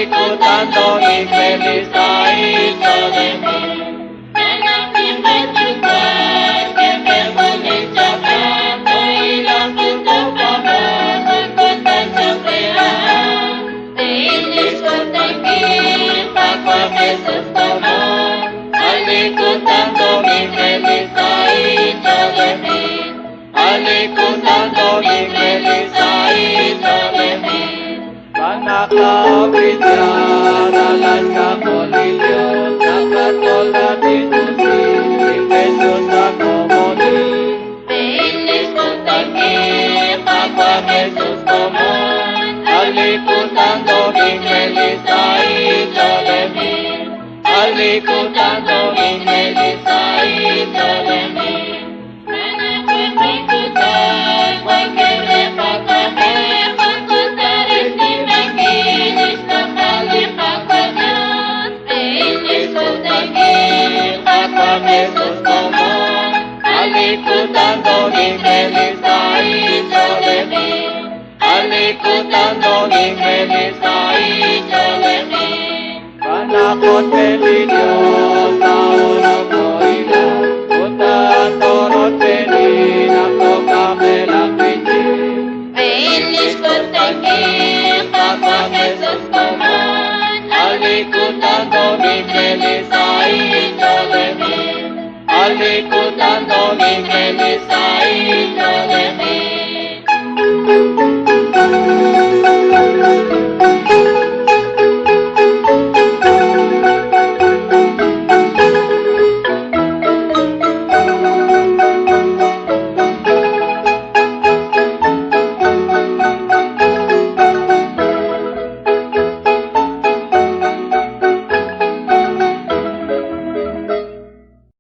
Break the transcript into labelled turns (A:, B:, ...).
A: alikutando mi feliz hecho de mí.
B: Ven aquí me chupas, que me bonito canto y la puta famosa con tanto crear. Xq'ehil, Papa Jesús tomó,
A: Alikutando mi feliz hecho de mí. Alikutando mi feliz hecho de mí. Panakaobisya dalam Católico, Católico si Jesús acomodó.
B: xkutankil, Papa Jesús tomó,
A: Alikutando mi feliz hecho de mí. Alikutando mi feliz hecho de mí.
B: ven aquí me chupas, cualquier repátame, contar xk'ehil, xkutankil, Papa Dios. xkutankil,
A: Papa Jesús tomó, alikutando mi feliz hecho de mí. Alikutando mi feliz hecho de mí. Panakot Diyos, taon ako